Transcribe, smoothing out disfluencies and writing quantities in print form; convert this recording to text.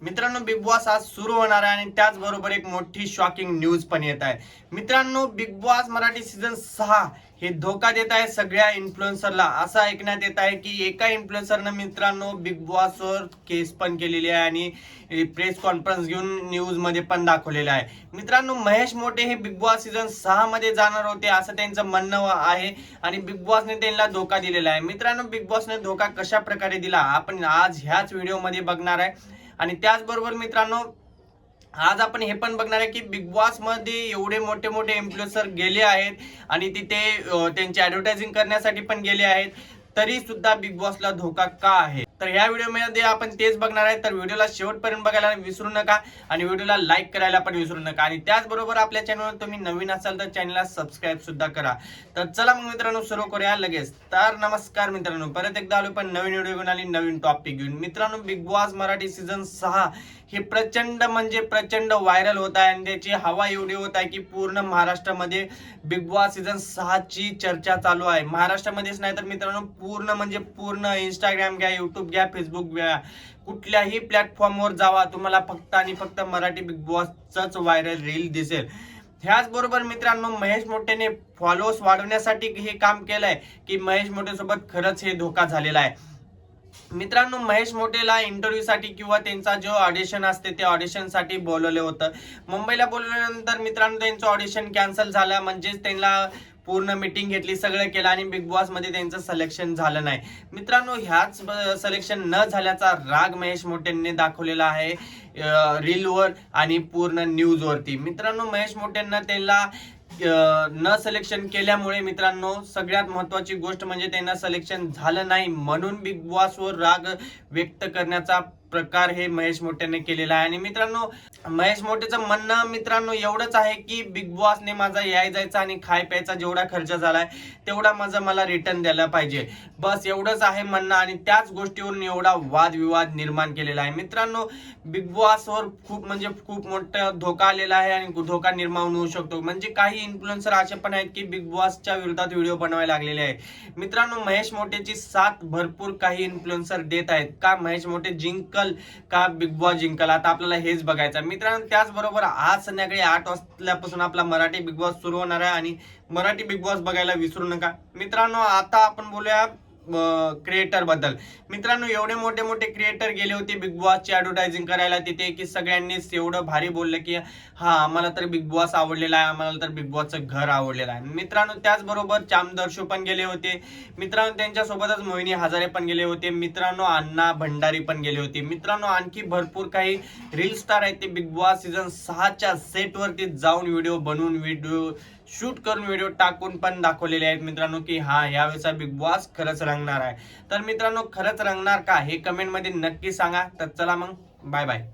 मित्रांनो, big boss आज सुरू होणार आहे आणि त्याचबरोबर एक मोठी शॉकिंग न्यूज पण येत आहे. मित्रांनो, बिग बॉस मराठी सीझन 6 हे धोका देत आहे सगळ्या इन्फ्लुएन्सरला. असं ऐकण्यात येत आहे की एका इन्फ्लुएन्सरनं मित्रांनो बिग बॉसवर केस पण केलेली आहे आणि प्रेस कॉन्फरन्स घेऊन न्यूज मध्ये पण दाखवलेलं आहे. मित्रांनो, महेश मोठे हे बिग बॉस सीझन 6 मध्ये जाणार होते असं त्यांचं म्हणणं आहे आणि बिग बॉसने त्यांना धोका दिलेला आहे. मित्रांनो, बिग बॉसने धोका कशा प्रकारे दिला आपण आज ह्याच व्हिडिओमध्ये बघणार आहे. आणि त्याचबरोबर मित्रांनो, आज आपण हे पण बघणार आहे की बिग बॉस मध्ये एवढे मोठे मोठे इन्फ्लुएन्सर गेले आहेत आणि तिथे त्यांची ऍडव्हर्टायझिंग करण्यासाठी पण गेले आहेत, तरी सुद्धा बिग बॉसला धोका का आहे, तर ह्या व्हिडिओमध्ये आपण तेच बघणार आहे. तर व्हिडिओला शेवटपर्यंत बघायला विसरू नका आणि व्हिडिओला लाईक करायला पण विसरू नका. आणि त्याचबरोबर आपल्या चॅनलवर तुम्ही नवीन असाल तर चॅनलला सबस्क्राईब सुद्धा करा. तर चला मग मित्रांनो, सुरू करूया लगेच. तर नमस्कार मित्रांनो, परत एकदा आलो पण नवीन व्हिडिओ घेऊन आणि नवीन टॉपिक घेऊन. मित्रांनो, बिग बॉस मराठी सीझन 6 हे प्रचंड म्हणजे प्रचंड व्हायरल होत आहे आणि त्याची हवा एवढी होत आहे की पूर्ण महाराष्ट्रामध्ये बिग बॉस सीझन 6 ची चर्चा चालू आहे. महाराष्ट्रामध्येच नाही तर मित्रांनो पूर्ण म्हणजे पूर्ण इंस्टाग्राम घ्या, युट्यूब घ्या, फेसबुक घ्या, कुठल्याही प्लॅटफॉर्मवर जावा, तुम्हाला फक्त आणि फक्त मराठी बिग बॉसच व्हायरल रील दिसेल. ह्याचबरोबर मित्रांनो, महेश मोठेने फॉलोअर्स वाढवण्यासाठी हे काम केलंय की महेश मोठे सोबत खरंच हे धोका झालेला आहे. मित्रांनो, महेश मोठेला इंटरव्ह्यू साठी किंवा त्यांचा जो ऑडिशन असते त्या ऑडिशन साठी बोलवलं होतं. मुंबईला बोलवल्यानंतर मित्रांनो त्यांचं ऑडिशन कॅन्सल झालं, म्हणजेच त्यांना पूर्ण मीटिंग घेतली, सगळं केलं आणि बिग बॉस मध्ये त्यांचं सिलेक्शन झालं नाही. मित्रांनो, ह्याच सिलेक्शन न झाल्याचा राग महेश मोठेंनी दाखवलेला आहे रीलवर आणि पूर्ण न्यूज वरती. मित्रांनो, महेश मोठेंना त्यांना न सिलेक्शन केल्यामुळे मित्रांनो सगळ्यात महत्वाची गोष्ट म्हणजे त्यांना सिलेक्शन झालं नाही म्हणून बिग बॉस वर राग व्यक्त करण्याचा प्रकार हे महेश मोठेने केलेला आहे. आणि मित्रांनो, महेश मोठेचं म्हणणं मित्रांनो एवढंच आहे की बिग बॉसने माझा याय जायचा आणि खाय प्यायचा जेवढा खर्च झालाय तेवढा माझा मला रिटर्न द्यायला पाहिजे, बस एवढंच आहे म्हणणं. आणि त्याच गोष्टीवरून एवढा वादविवाद निर्माण केलेला आहे. मित्रांनो, बिग बॉस वर खूप म्हणजे खूप मोठा धोका आलेला आहे आणि धोका निर्माण होऊ शकतो. म्हणजे काही इन्फ्लुएन्सर असे पण आहेत की बिग बॉसच्या विरोधात व्हिडिओ बनवायला लागलेले आहेत. मित्रांनो, महेश मोठेची साथ भरपूर काही इन्फ्लुएन्सर देत आहेत. का महेश मोठे जिंकल का बिग बॉस जिंकल, आता आपल्याला हेच बघायचं. मित्रांनो, त्याचबरोबर आज संध्याकाळी 8 वाजल्यापासून आपला मराठी बिग बॉस सुरू होणार आहे आणि मराठी बिग बॉस बघायला विसरू नका. मित्रांनो, आता आपण बोलूया क्रिएटर बद्दल. मित्रांनो, एवढे मोठे मोठे क्रिएटर गेले होते बिग बॉसची ऍडव्हर्टायझिंग करायला तिथे की सगळ्यांनीच एवढं भारी बोललं की हा आम्हाला तर बिग बॉस आवडलेला आहे, आम्हाला तर बिग बॉसचं घर आवडलेलं आहे. मित्रांनो, त्याचबरोबर चामदर्शो पण गेले होते. मित्रांनो, त्यांच्यासोबतच मोहिनी हजारे पण गेले होते. मित्रांनो, अण्णा भंडारी पण गेले होते. मित्रांनो, आणखी भरपूर काही रील स्टार आहेत ते बिग बॉस सीझन 6 च्या सेट वरती जाऊन व्हिडिओ बनवून व्हिडिओ शूट करून व्हिडिओ टाकून पण दाखवलेले आहेत मित्रांनो की हा यावेळेचा बिग बॉस खरंच रंगणार आहे. तर मित्रांनो, खरंच रंगणार का हे कमेंट मध्ये नक्की सांगा. तर चला मग, बाय बाय.